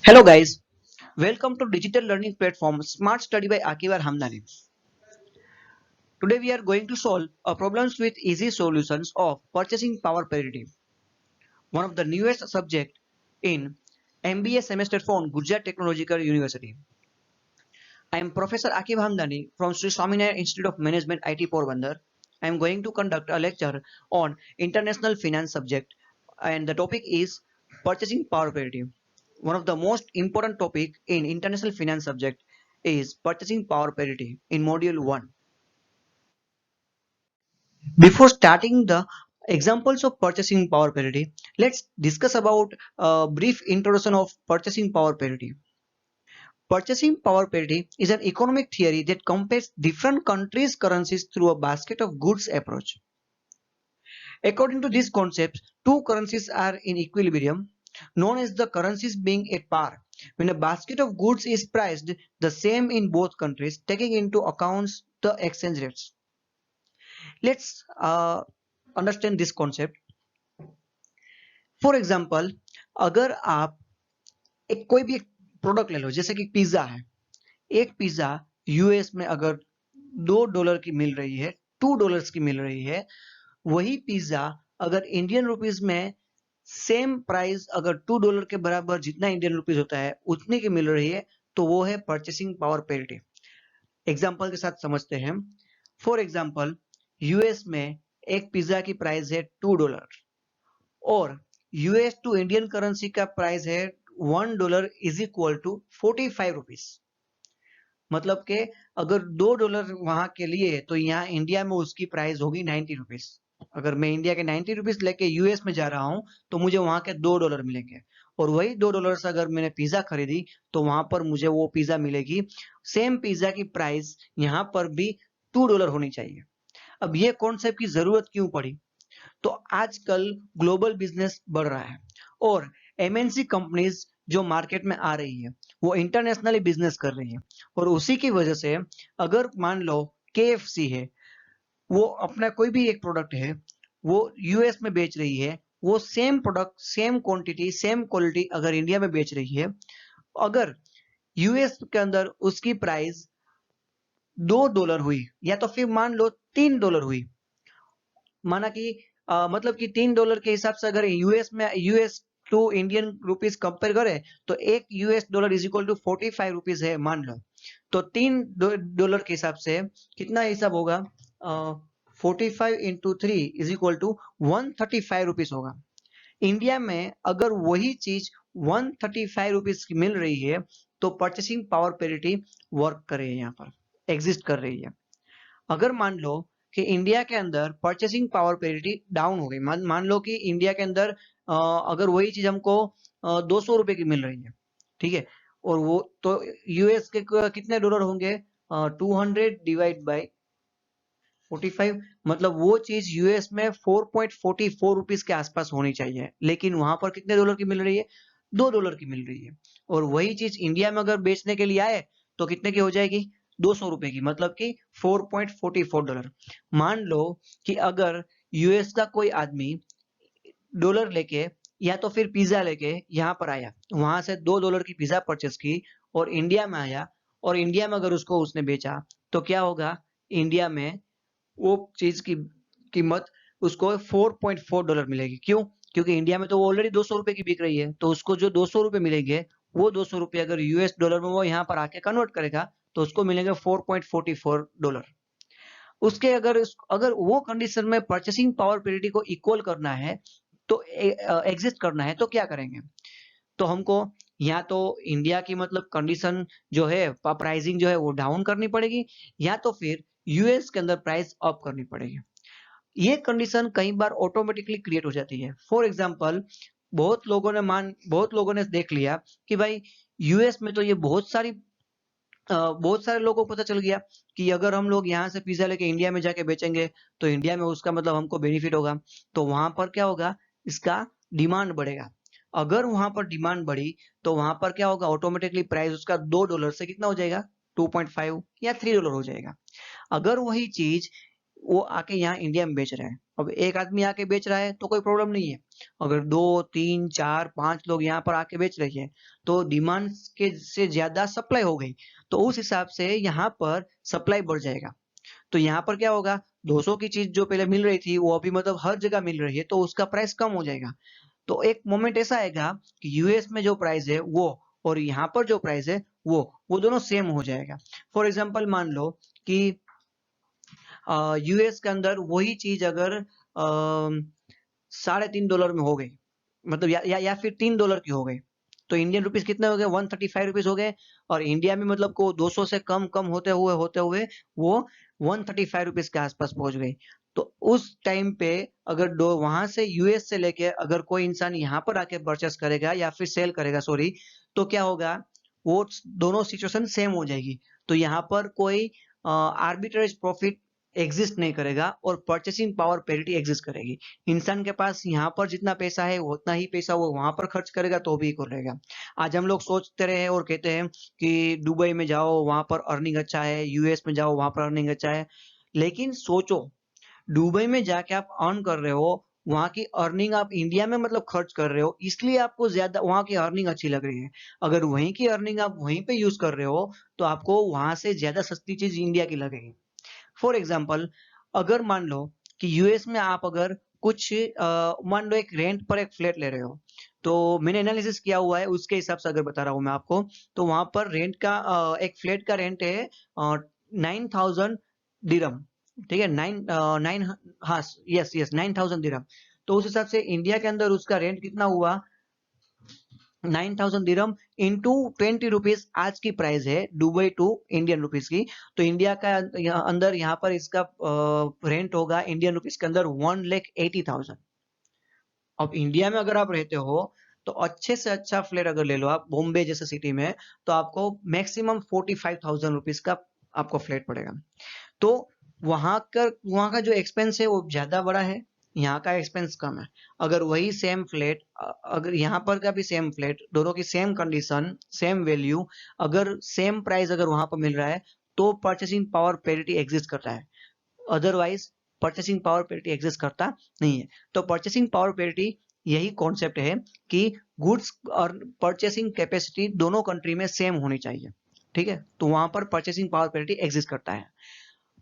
Hello guys, welcome to digital learning platform Smart Study by Akibar Hamdani. Today we are going to solve problems with easy solutions of purchasing power parity, one of the newest subject in MBA semester from Gujarat Technological University. I am Professor Akib Hamdani from Sri Swaminarayan Institute of Management IT Porbandar. I am going to conduct a lecture on international finance subject and the topic is purchasing power parity. One of the most important topic in international finance subject is purchasing power parity in module 1. Before starting the examples of purchasing power parity, let's discuss about a brief introduction of purchasing power parity. Purchasing power parity is an economic theory that compares different countries' currencies through a basket of goods approach. According to this concept, two currencies are in equilibrium, known as the currencies being at par. When a basket of goods is priced the same in both countries, taking into account the exchange rates. Let's understand this concept. For example, अगर आप एक कोई भी एक product ले लो, जैसे कि pizza है, एक पिज्जा यूएस में अगर $2 की मिल रही है, $2 की मिल रही है, वही पिज्जा अगर इंडियन रुपीज में सेम प्राइस अगर $2 के बराबर जितना इंडियन रुपीज होता है उतने की मिल रही है, तो वो है परचेसिंग पावर पेरिटी. एग्जाम्पल के साथ समझते हैं. फॉर एग्जाम्पल, यूएस में एक पिज्जा की प्राइस है $2 और यूएस टू इंडियन करेंसी का प्राइस है $1 इज इक्वल टू 45 रुपीज. मतलब के अगर $2 वहां के लिए तो यहाँ इंडिया में उसकी प्राइस होगी 90 रुपीज. अगर मैं इंडिया के 90 रुपीज लेके यूएस में जा रहा हूं तो मुझे वहां के $2 मिलेंगे और वही $2 से अगर मैंने पिज्जा खरीदी तो वहां पर मुझे वो पिज्जा मिलेगी. सेम पिज्जा की प्राइस यहाँ पर भी $2 होनी चाहिए. अब ये कॉन्सेप्ट की जरूरत क्यों पड़ी? तो आजकल ग्लोबल बिजनेस बढ़ रहा है और एमएनसी कंपनीज जो मार्केट में आ रही है वो इंटरनेशनली बिजनेस कर रही है और उसी की वजह से अगर मान लो केएफसी है, वो अपना कोई भी एक प्रोडक्ट है वो यूएस में बेच रही है, वो same product same quantity same quality अगर इंडिया में बेच रही है, अगर यूएस के अंदर उसकी प्राइस $2 हुई या तो फिर मान लो $3 हुई, माना कि मतलब कि $3 के हिसाब से अगर US to Indian rupees compare करें तो एक US dollar is equal to 45 rupees है मान लो, तो $3 के हिसाब से कितना हिसाब होगा? 45 into 3 is equal to 135 rupees होगा. इंडिया में अगर वही चीज 135 रुपीज की मिल रही है तो परचेसिंग पावर पेरिटी वर्क कर रही है, यहाँ पर एग्जिस्ट कर रही है. अगर मान लो कि इंडिया के अंदर परचेसिंग पावर पेरिटी डाउन हो गई, मान लो कि इंडिया के अंदर अगर वही चीज हमको 200 रुपए की मिल रही है, ठीक है, और वो तो यूएस के कितने डॉलर होंगे? 200 डिवाइड बाई 45, मतलब वो चीज यूएस में 4.44 रुपीज के आसपास होनी चाहिए, लेकिन वहां पर कितने डॉलर की मिल रही है? $2 की मिल रही है. और वही चीज इंडिया में अगर बेचने के लिए आए तो कितने की हो जाएगी? 200 रुपए की, मतलब कि $4.44. मान लो कि अगर यूएस का कोई आदमी डॉलर लेके या तो फिर पिज्जा लेके यहाँ पर आया, वहां से $2 की पिज्जा परचेस की और इंडिया में आया और इंडिया में अगर उसको उसने बेचा तो क्या होगा? इंडिया में वो चीज की कीमत उसको $4.4 मिलेगी. क्यों? क्योंकि इंडिया में तो वो ऑलरेडी 200 रुपए की बिक रही है, तो उसको जो 200 रुपए मिलेंगे वो 200 रुपए अगर यूएस डॉलर में वो यहाँ पर आके कन्वर्ट करेगा तो उसको मिलेंगे $4.44. उसके अगर वो कंडीशन में परचेसिंग पावर पेरिटी को इक्वल करना है तो एग्जिस्ट करना है तो क्या करेंगे? तो हमको या तो इंडिया की मतलब कंडीशन जो है प्राइसिंग जो है वो डाउन करनी पड़ेगी या तो फिर यूएस के अंदर प्राइस अप करनी पड़ेगी. ये कंडीशन कई बार ऑटोमेटिकली क्रिएट हो जाती है. फॉर एग्जांपल, बहुत लोगों ने देख लिया कि भाई यूएस में तो ये बहुत सारे लोगों को पता चल गया कि अगर हम लोग यहाँ से पिज्जा लेके इंडिया में जाके बेचेंगे तो इंडिया में उसका मतलब हमको बेनिफिट होगा, तो वहां पर क्या होगा? इसका डिमांड बढ़ेगा. अगर वहां पर डिमांड बढ़ी तो वहां पर क्या होगा? ऑटोमेटिकली प्राइस उसका $2 से कितना हो जाएगा? 2.5 या $3 हो जाएगा. अगर वही चीज वो आके यहाँ इंडिया में बेच रहे हैं। अब एक आदमी आके बेच रहा है तो कोई प्रॉब्लम नहीं है। अगर 2 3 4 5 लोग यहाँ पर आके बेच रहे हैं तो डिमांड के से ज्यादा सप्लाई हो गई, तो उस हिसाब से यहाँ पर सप्लाई बढ़ जाएगा। तो यहाँ पर क्या होगा, 200 की चीज जो पहले मिल रही थी वो अभी मतलब हर जगह मिल रही है, तो उसका प्राइस कम हो जाएगा। तो एक मोमेंट ऐसा आएगा कि यूएस में जो प्राइस है वो और यहाँ पर जो प्राइस है वो दोनों सेम हो जाएगा। फॉर एग्जाम्पल मान लो कि यूएस के अंदर वही चीज अगर $3.5 में हो गई, मतलब या फिर $3 की हो गई, तो इंडियन रुपीस कितने हो गए, 135 रुपीज हो गए। और इंडिया में मतलब को 200 से कम कम होते हुए वो 135 रुपीज के आसपास पहुंच गई। तो उस टाइम पे अगर दो वहां से यूएस से लेके अगर कोई इंसान यहाँ पर आके परचेस करेगा या फिर सेल करेगा, सॉरी, तो क्या होगा, वो दोनों सिचुएशन सेम हो जाएगी। तो यहाँ पर कोई आर्बिट्रेज प्रॉफिट एग्जिस्ट नहीं करेगा और परचेसिंग पावर पेरिटी एग्जिस्ट करेगी। इंसान के पास यहाँ पर जितना पैसा है वो उतना ही पैसा वो वहां पर खर्च करेगा तो भी इक्वल रहेगा। आज हम लोग सोचते रहे और कहते हैं कि दुबई में जाओ वहां पर अर्निंग अच्छा है, यूएस में जाओ वहां पर अर्निंग अच्छा है, लेकिन सोचो दुबई में जाके आप अर्न कर रहे हो, वहां की अर्निंग आप इंडिया में मतलब खर्च कर रहे हो, इसलिए आपको ज्यादा वहां की अर्निंग अच्छी लग रही है। अगर वहीं की अर्निंग आप वहीं पे यूज कर रहे हो तो आपको वहां से ज्यादा सस्ती चीज इंडिया की लगेगी। फॉर एग्जाम्पल, अगर मान लो कि यूएस में आप अगर कुछ मान लो एक रेंट पर एक फ्लैट ले रहे हो, तो मैंने एनालिसिस किया हुआ है उसके हिसाब से अगर बता रहा हूँ मैं आपको, तो वहां पर रेंट का एक फ्लैट का रेंट है 9,000 दिरम। ठीक है, नाइन नाइन, हाँ, यस यस, 9,000 दिरम। तो उस हिसाब से इंडिया के अंदर उसका रेंट कितना हुआ, 9,000 दिरम इंटू 20 रुपीज आज की प्राइस है दुबई टू इंडियन रुपीज की। तो इंडिया का अंदर यहाँ पर इसका रेंट होगा इंडियन रुपीज के अंदर 1,80,000। अब इंडिया में अगर आप रहते हो तो अच्छे से अच्छा फ्लैट अगर ले लो आप बॉम्बे जैसे सिटी में, तो आपको मैक्सिमम 45,000 रुपीज का आपको फ्लैट पड़ेगा। तो वहां का जो एक्सपेंस है वो ज्यादा बड़ा है, यहाँ का एक्सपेंस कम है। अगर वही सेम फ्लैट, अगर यहाँ पर का भी सेम फ्लैट, दोनों की सेम कंडीशन सेम वैल्यू, अगर सेम प्राइस अगर वहां पर मिल रहा है तो परचेसिंग पावर पेरिटी एग्जिस्ट करता है, otherwise purchasing power parity exist करता नहीं है। तो परचेसिंग पावर पेरिटी यही कॉन्सेप्ट है कि गुड्स और परचेसिंग कैपेसिटी दोनों कंट्री में सेम होनी चाहिए। ठीक है, तो वहां पर परचेसिंग पावर पेरिटी एग्जिस्ट करता है।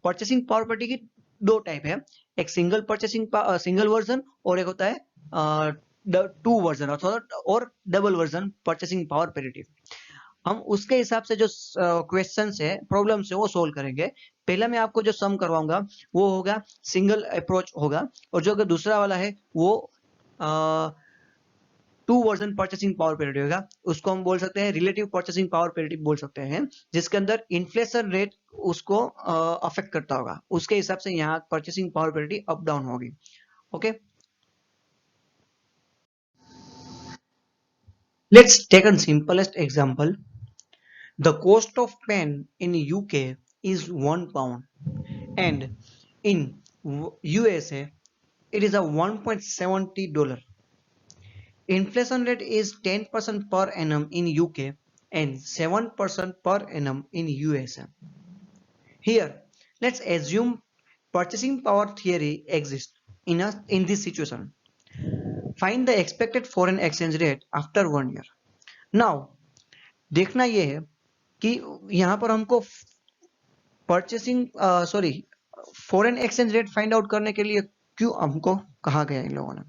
परचेसिंग पावर पेरिटी की दो टाइप है, एक सिंगल वर्जन और एक होता है टू वर्जन अथवा और double version purchasing power parity. हम उसके हिसाब से जो क्वेश्चंस है, प्रॉब्लम्स है, वो सोल्व करेंगे। पहला मैं आपको जो सम करवाऊंगा वो होगा सिंगल अप्रोच होगा, और जो अगर दूसरा वाला है वो to version purchasing power parity होगा। उसको हम बोल सकते हैं रिलेटिव परचेसिंग पावर पेरिटी बोल सकते हैं, जिसके अंदर इन्फ्लेशन रेट उसको अफेक्ट करता होगा, उसके हिसाब से यहाँ purchasing power parity up down होगी। Okay, let's take a simplest example. The cost of pen in UK is £1 and in USA it is a $1.70. Inflation rate is 10% per annum in UK and 7% per annum in USA. Here, let's assume purchasing power theory exists in this situation. Find the expected foreign exchange rate after 1 year. Now, देखना ये है कि यहाँ पर हमको purchasing sorry foreign exchange rate find out करने के लिए क्यों हमको कहा गया इन लोगों ने।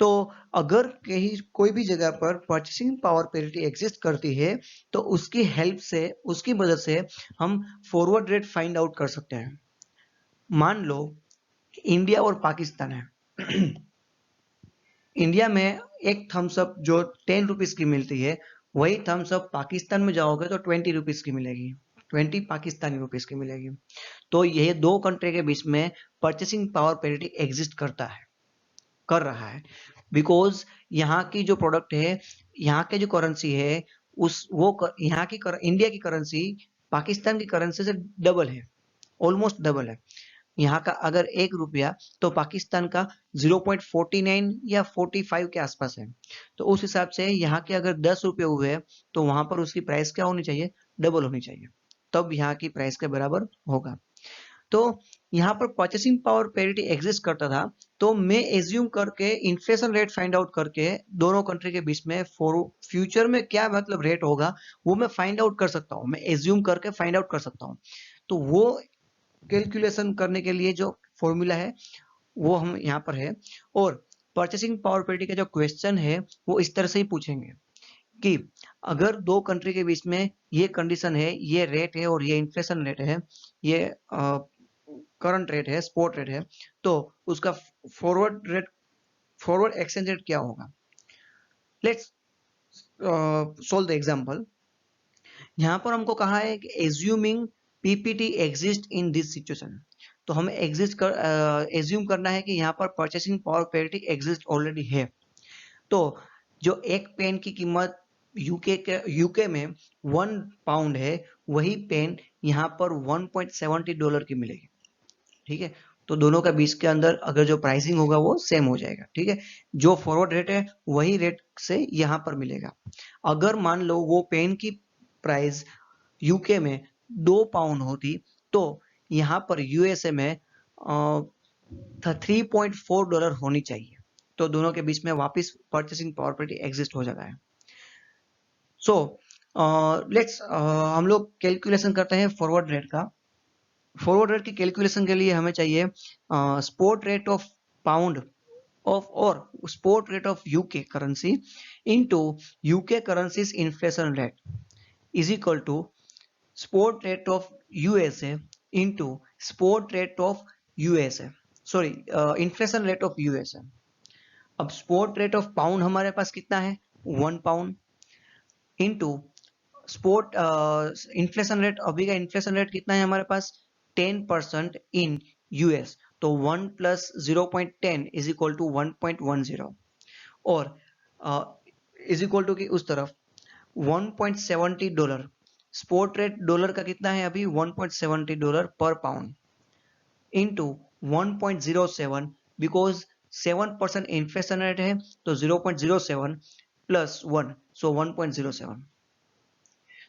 तो अगर कहीं कोई भी जगह पर परचेसिंग पावर पेरिटी एग्जिस्ट करती है तो उसकी हेल्प से, उसकी मदद से हम फॉरवर्ड रेट फाइंड आउट कर सकते हैं। मान लो इंडिया और पाकिस्तान है इंडिया में एक थम्स अप जो 10 रुपीज की मिलती है, वही थम्स अप पाकिस्तान में जाओगे तो 20 रुपीज की मिलेगी, 20 पाकिस्तानी रुपीज की मिलेगी। तो ये दो कंट्री के बीच में परचेसिंग पावर पेरिटी एग्जिस्ट कर रहा है, बिकॉज यहाँ की जो प्रोडक्ट है, यहाँ के जो करेंसी है, यहाँ की इंडिया की करेंसी पाकिस्तान की करेंसी से डबल है, ऑलमोस्ट डबल है। यहाँ का अगर ₹1 तो पाकिस्तान का 0.49 या 45 के आसपास है। तो उस हिसाब से यहाँ के अगर ₹10 हुए तो वहां पर उसकी प्राइस क्या होनी चाहिए, डबल होनी चाहिए, तब यहाँ की प्राइस के बराबर होगा। तो यहाँ पर परचेसिंग पावर पेरिटी एग्जिस्ट करता था, तो मैं एज्यूम करके इन्फ्लेशन रेट फाइंड आउट करके दोनों कंट्री के बीच में फॉर फ्यूचर में क्या मतलब रेट होगा वो मैं फाइंड आउट कर सकता हूँ, मैं एज्यूम करके फाइंड आउट कर सकता हूँ। तो वो कैलकुलेशन करने के लिए जो फॉर्मूला है वो हम यहाँ पर है। और परचेसिंग पावर पेरिटी का जो क्वेश्चन है वो इस तरह से ही पूछेंगे कि अगर दो कंट्री के बीच में ये कंडीशन है, ये रेट है और ये इन्फ्लेशन रेट है, ये करंट रेट है, स्पॉट रेट है, तो उसका फॉरवर्ड एक्सचेंज रेट क्या होगा। Let's solve the example. यहाँ पर हमको कहा है कि assuming PPT exist in this situation, तो हमें एज्यूम करना है कि यहाँ पर purchasing power parity exist already है। तो जो एक पेन की कीमत यूके में 1 पाउंड है, वही पेन यहाँ पर $1.70 की मिलेगी। ठीक है, तो दोनों का बीच के अंदर अगर जो प्राइसिंग होगा वो सेम हो जाएगा। ठीक है, जो फॉरवर्ड रेट है वही रेट से यहाँ पर मिलेगा। अगर मान लो वो पेन की प्राइस यूके में 2 पाउंड होती, तो यहाँ पर यूएसए में $3.4 होनी चाहिए। तो दोनों के बीच में वापस परचेसिंग पावर पेरिटी एग्जिस्ट हो जाता है। सो लेट्स हम लोग कैलकुलेशन करते हैं फॉरवर्ड रेट का। फॉरवर्ड रेट की कैलकुलेशन के लिए हमें चाहिए spot rate of pound of और spot rate of UK currency into UK currency's inflation rate is equal to spot rate of USA into spot rate of USA, sorry inflation rate of USA. अब spot rate of pound हमारे पास कितना है, 1 pound, into spot inflation rate, अभी का inflation rate कितना है हमारे पास 10% इन यूएस, तो 1 प्लस 0.10 इज इक्वल टू 1.10, और इज इक्वल टू की उस तरफ $1.70। स्पॉट रेट डॉलर का कितना है अभी, $1.70 पर pound, into 1.07, because 7% inflation rate है, तो 0.07 प्लस 1, सो 1.07।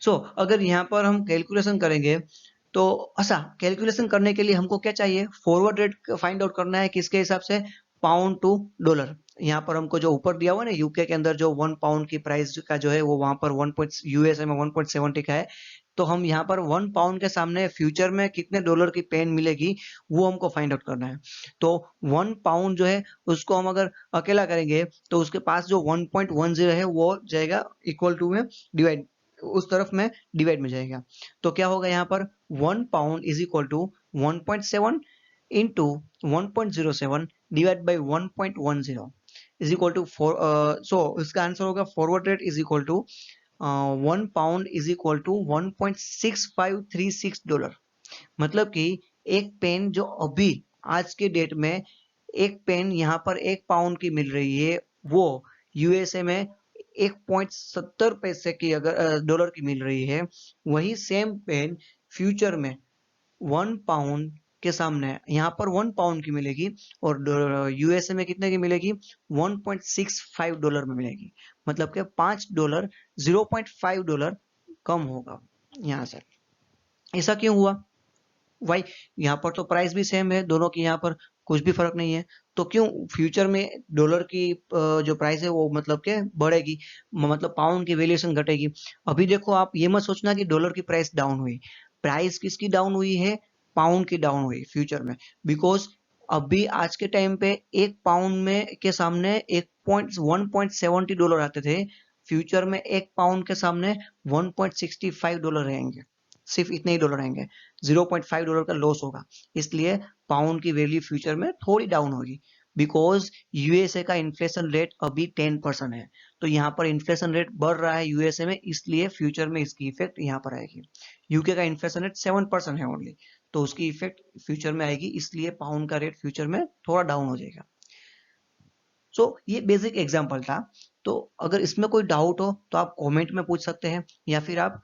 सो अगर यहाँ पर हम कैलकुलेशन करेंगे तो ऐसा कैलकुलेशन करने के लिए हमको क्या चाहिए, फॉरवर्ड रेट फाइंड आउट करना है किसके हिसाब से, पाउंड टू डॉलर। यहाँ पर हमको जो ऊपर दिया हुआ है ना, यूके के अंदर जो 1 पाउंड की प्राइस का जो है वो वहां पर यूएसए में 1.70 का है, तो हम यहाँ पर 1 पाउंड के सामने फ्यूचर में कितने डॉलर की पेन मिलेगी वो हमको फाइंड आउट करना है। तो 1 पाउंड जो है उसको हम अगर अकेला करेंगे तो उसके पास जो 1.10 है वो जाएगा इक्वल टू में डिवाइड, उस तरफ में डिवाइड में जाएगा। तो क्या होगा यहाँ पर 1 pound is equal to 1.7 into 1.07 divide by 1.10 is equal to 4। So इसका आंसर होगा forward rate is equal to 1 pound is equal to $1.6536। मतलब कि एक पेन जो अभी आज के डेट में एक पेन यहाँ पर 1 पाउंड की मिल रही है, वो यूएसए में 1.70 पैसे की अगर डॉलर की मिल रही है, वही सेम पेन फ्यूचर में 1 पाउंड के सामने यहाँ पर 1 पाउंड की मिलेगी और यूएसए में कितने की मिलेगी, $1.65 में मिलेगी। मतलब कि $5, $0.5 कम होगा यहाँ से। ऐसा क्यों हुआ, वाई, यहाँ पर तो प्राइस भी सेम है दोनों की, यहाँ पर कुछ भी फर्क नहीं है, तो क्यों फ्यूचर में डॉलर की जो प्राइस है वो मतलब के बढ़ेगी, मतलब पाउंड की वैल्यूएशन घटेगी। अभी देखो आप ये मत सोचना कि डॉलर की प्राइस डाउन हुई, प्राइस किसकी डाउन हुई है, पाउंड की डाउन हुई फ्यूचर में, बिकॉज अभी आज के टाइम पे 1 पाउंड में के सामने $1.70 आते थे, फ्यूचर में 1 पाउंड के सामने $1.65 रहेंगे, सिर्फ इतने ही डॉलर आएंगे, $0.5 का लॉस होगा। इसलिए पाउंड की वैल्यू फ्यूचर में थोड़ी डाउन होगी, बिकॉज यूएसए का इन्फ्लेशन रेट अभी 10% है, तो यहाँ पर इन्फ्लेशन रेट बढ़ रहा है यूएसए में, इसलिए फ्यूचर में इसकी इफेक्ट यहाँ पर आएगी। यूके का इन्फ्लेशन रेट 7% है ओनली, तो उसकी इफेक्ट फ्यूचर में आएगी, इसलिए पाउंड का रेट फ्यूचर में थोड़ा डाउन हो जाएगा। सो ये बेसिक एग्जाम्पल था। तो अगर इसमें कोई डाउट हो तो आप कमेंट में पूछ सकते हैं या फिर आप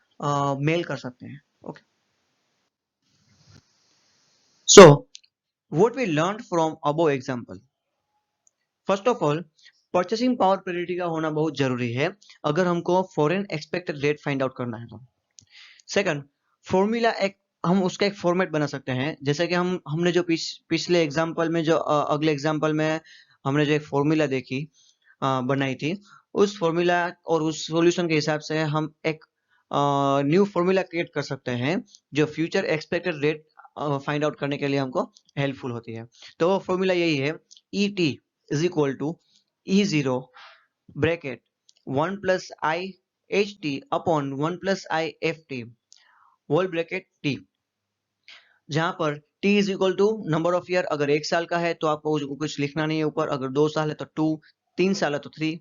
मेल कर सकते हैं। Okay, so what we learned from above example, first of all purchasing power parity का होना बहुत जरूरी है अगर हमको foreign expected rate find out करना है तो। सेकंड, फॉर्मूला एक हम उसका एक फॉर्मेट बना सकते हैं, जैसे कि हमने जो पिछले एग्जांपल में जो अगले एग्जांपल में हमने जो एक फॉर्मूला देखी बनाई थी, उस फॉर्मूला और उस सॉल्यूशन के हिसाब से हम एक न्यू फॉर्मूला क्रिएट कर सकते हैं जो future expected rate find out करने के लिए हमको हेल्पफुल होती है। तो वो फॉर्मूला यही है, E T is equal to E zero bracket 1 plus I H T upon 1 plus I F T whole bracket T, जहां पर t is equal to number of year. अगर 1 साल का है तो आपको कुछ लिखना नहीं है ऊपर, अगर 2 साल है तो 2, 3 साल है तो 3।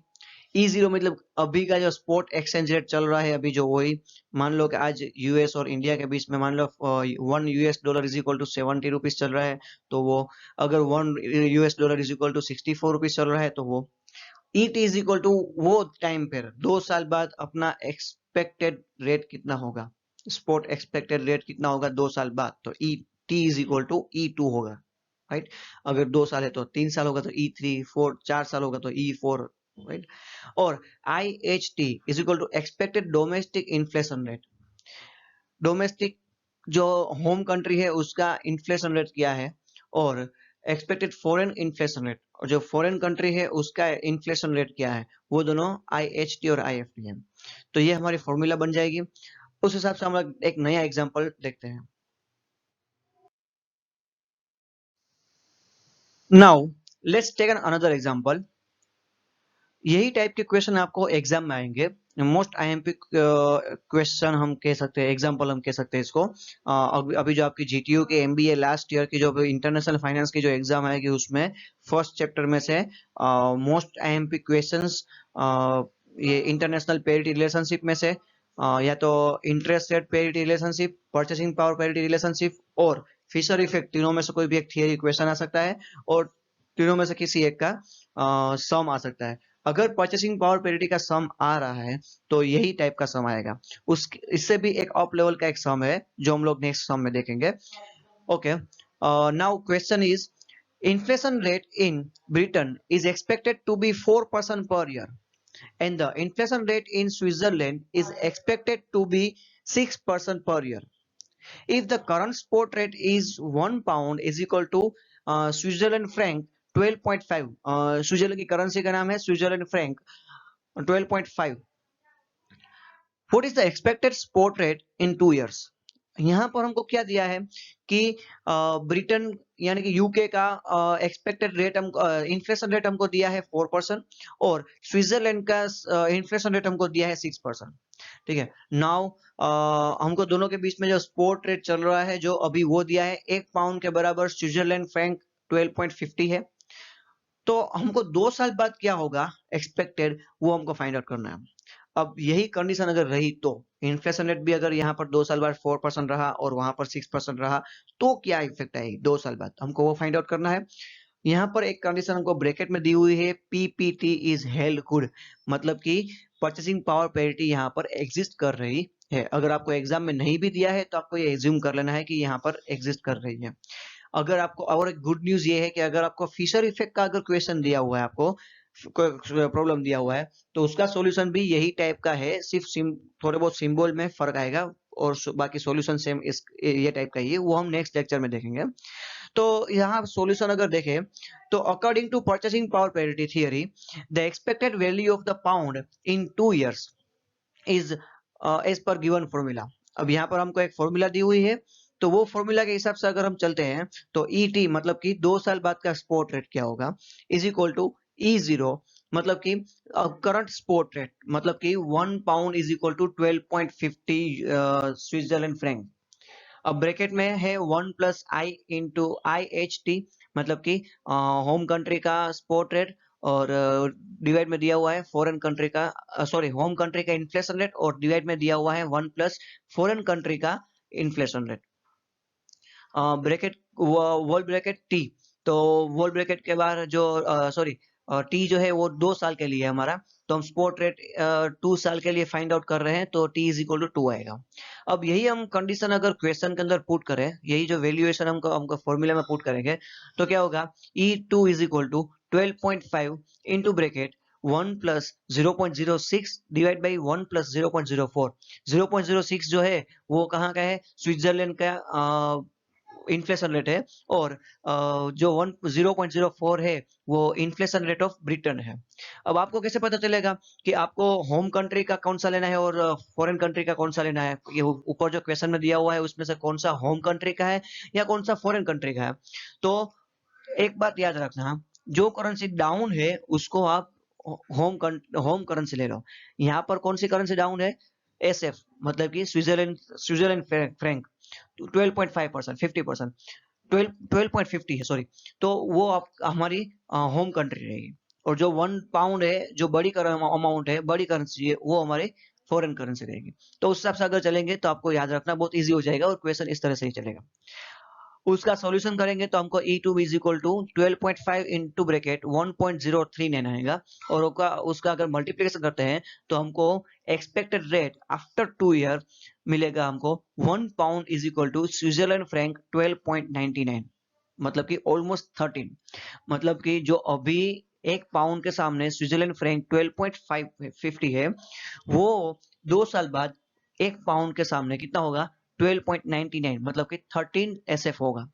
E0 मतलब अभी का जो स्पॉट एक्सचेंज रेट चल रहा है अभी जो, वही मान लो कि आज यूएस और इंडिया के बीच में मान लो $1 इज इक्वल टू 70 रुपीज चल रहा है, तो वो अगर $1 इज इक्वल टू 64 रुपीज चल रहा है तो वो ET इज इक्वल टू वो टाइम पर 2 साल बाद अपना एक्सपेक्टेड रेट कितना होगा, स्पॉट एक्सपेक्टेड रेट कितना होगा 2 साल बाद, तो ET is equal to E2 होगा, राइट। अगर 2 साल है तो 3 साल होगा तो E3, 4 होगा तो E4, राइट। और IHT is equal to expected domestic inflation rate. Domestic जो होम कंट्री है उसका इन्फ्लेशन रेट क्या है, और एक्सपेक्टेड फॉरेन इन्फ्लेशन रेट, और जो फॉरेन कंट्री है उसका इन्फ्लेशन रेट क्या है, वो दोनों IHT और IFT है। तो ये हमारी फॉर्मूला बन जाएगी। उस हिसाब से हम लोग एक नया एग्जांपल देखते हैं। Now let's take an another example. यही टाइप के क्वेश्चन आपको एग्जाम में आएंगे, मोस्ट आईएमपी क्वेश्चन हम कह सकते हैं, एग्जांपल हम कह सकते हैं इसको। अभी जो आपकी जीटीयू के एमबीए लास्ट ईयर की जो इंटरनेशनल फाइनेंस की जो एग्जाम आएगी उसमें फर्स्ट चैप्टर में से मोस्ट आईएमपी क्वेश्चंस ये इंटरनेशनल पेरिटी रिलेशनशिप में से या तो interest rate parity relationship, purchasing power parity relationship और फिशर इफेक्ट, तीनों में से कोई भी एक थियरी क्वेश्चन आ सकता है और तीनों में से किसी एक का सम आ सकता है। अगर परचेसिंग पावर पेरिटी का सम आ रहा है तो यही टाइप का सम आएगा। उस इससे भी एक अप लेवल का एक सम है जो हम लोग नेक्स्ट सम में देखेंगे। Okay, now question is inflation rate in Britain is expected to be 4% per year and the inflation rate in Switzerland is expected to be 6% per year. If the current spot rate is 1 pound is equal to Switzerland franc 12.5, Switzerland की currency का नाम है Switzerland Frank 12.5, what is the expected spot rate in 2 years। यहाँ पर हमको क्या दिया है कि ब्रिटेन यानी कि यूके का एक्सपेक्टेड रेट हमको इन्फ्लेशन रेट हमको दिया है 4% और स्विट्जरलैंड का इन्फ्लेशन रेट हमको दिया है 6%। ठीक है, नाउ हमको दोनों के बीच में जो स्पॉट रेट चल रहा है जो अभी वो दिया है 1 पाउंड के बराबर स्विट्जरलैंड फ्रैंक 12.50 है। तो हमको 2 साल बाद क्या होगा एक्सपेक्टेड, वो हमको फाइंड आउट करना है। अब यही कंडीशन अगर रही तो इन्फ्लेशन रेट भी अगर यहाँ पर 2 साल बाद 4% रहा और वहां पर 6% रहा तो क्या इफेक्ट आएगी 2 साल बाद, हमको वो फाइंड आउट करना है। यहाँ पर एक कंडीशन हमको ब्रैकेट में दी हुई है, पीपीटी इज हेल्ड गुड, मतलब कि परचेसिंग पावर पेरिटी यहाँ पर एग्जिस्ट कर रही है। अगर आपको एग्जाम में नहीं भी दिया है तो आपको ये एज्यूम कर लेना है कि यहाँ पर एग्जिस्ट कर रही है। अगर आपको और एक गुड न्यूज ये है कि अगर आपको फिशर इफेक्ट का अगर क्वेश्चन दिया हुआ है, आपको प्रॉब्लम दिया हुआ है तो उसका सॉल्यूशन भी यही टाइप का है, सिर्फ थोड़े बहुत सिंबल में फर्क आएगा और बाकी सॉल्यूशन सेम इस ये टाइप का ही है, वो हम नेक्स्ट लेक्चर में देखेंगे। तो यहाँ सॉल्यूशन अगर देखें तो according to purchasing power parity theory the expected value of the pound in 2 years is as per given formula. अब यहाँ पर हमको एक फॉर्मूला दी हुई है, तो वो फॉर्मूला के हिसाब से अगर हम चलते हैं तो ET मतलब कि 2 साल बाद का स्पॉट रेट क्या होगा इज इक्वल टू E0 मतलब कि करंट स्पॉट रेट, मतलब कि 1 pound is equal to 12.50 Switzerland franc. अब ब्रैकेट में है 1 प्लस आई इंटू IHT मतलब कि होम कंट्री का स्पॉट रेट और डिवाइड में दिया हुआ है फॉरेन कंट्री का, सॉरी होम कंट्री का इन्फ्लेशन रेट और डिवाइड में दिया हुआ है 1 प्लस फॉरेन कंट्री का inflation rate. Bracket whole bracket T, तो वॉल ब्रैकेट के बाहर जो सॉरी टी जो है वो 2 साल के लिए है हमारा, तो हम स्पॉट रेट 2 साल के लिए फाइंड आउट कर रहे हैं तो टी इज इक्वल टू 2 आएगा। अब यही हम कंडीशन अगर क्वेश्चन के अंदर पुट करें, यही जो वैल्यूएशन हमको फॉर्मूला में पुट करेंगे तो क्या होगा E2 is equal to 12.5 into bracket 1 plus 0.06 divide by 1 plus 0.04। 0.06 जो है वो कहाँ का है, स्विट्जरलैंड का इन्फ्लेशन रेट है, और जो 0.04 है वो इन्फ्लेशन रेट ऑफ ब्रिटेन है। अब आपको कैसे पता चलेगा कि आपको होम कंट्री का कौन सा लेना है और फॉरेन कंट्री का कौन सा लेना है? ये ऊपर जो क्वेश्चन में दिया हुआ है उसमें से कौन सा होम कंट्री का है या कौन सा फॉरेन कंट्री का है? तो एक बात याद रखना, जो करेंसी डाउन है उसको आप होम करेंसी ले लो। यहाँ पर कौन सी करेंसी डाउन है? एसएफ, मतलब कि स्विट्जरलैंड फ्रैंक 12.5%, 50%, 12.50 है, सॉरी। तो वो आप हमारी होम कंट्री रहेगी। और जो 1 पाउंड है, जो बड़ी अमाउंट है, बड़ी करेंसी है, वो हमारे फॉरेन करेंसी रहेगी। तो उस हिसाब से अगर चलेंगे तो आपको याद रखना बहुत इजी हो जाएगा और क्वेश्चन इस तरह से ही चलेगा। उसका सॉल्यूशन करेंगे तो हमको E2 is equal to 12.5 into bracket 1.03 आएगा, और उसका अगर मल्टीप्लिकेशन करते हैं तो हमको एक्सपेक्टेड रेट आफ्टर 2 ईयर मिलेगा हमको 1 pound is equal to Switzerland franc 12.99, मतलब कि ऑलमोस्ट 13। मतलब कि जो अभी 1 पाउंड के सामने स्विट्जरलैंड फ्रैंक 12.550 है, वो 2 साल बाद 1 पाउंड के सामने कितना होगा? 12.99, मतलब कि 13 एसएफ होगा,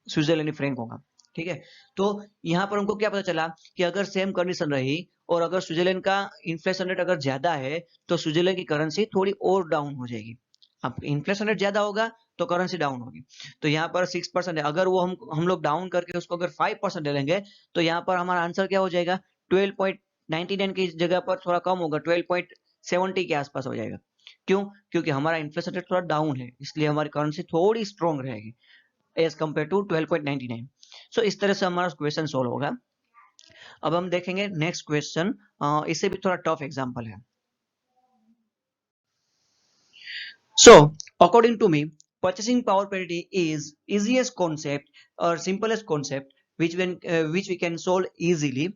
स्विट्जरलैंड फ्रैंक होगा। ठीक है, तो यहाँ पर हमको क्या पता चला कि अगर सेम कंडीशन रही और अगर स्विट्जरलैंड का इन्फ्लेशन रेट अगर ज्यादा है तो स्विट्जरलैंड की करेंसी थोड़ी और डाउन हो जाएगी। अब इन्फ्लेशन रेट ज्यादा होगा तो करेंसी डाउन होगी। तो यहाँ पर 6% है, अगर वो हम लोग डाउन करके उसको अगर 5% ले लेंगे तो यहाँ पर हमारा आंसर क्या हो जाएगा? 12.99 की जगह पर थोड़ा कम होगा, 12.70 के आसपास हो जाएगा। क्यों? क्योंकि हमारा इन्फ्लेशन रेट थोड़ा डाउन है, इसलिए हमारी करेंसी थोड़ी स्ट्रॉन्ग रहेगी एज कम्पेयर टू 12.99। सो इस तरह से हमारा क्वेश्चन सोल्व होगा। अब हम देखेंगे नेक्स्ट क्वेश्चन, इससे भी थोड़ा टफ एग्जांपल है। So, according to me, purchasing power parity is easiest concept or simplest concept which we can solve easily.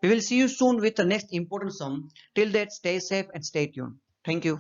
We will see you soon with the next important sum. Till that, stay safe and stay tuned. Thank you.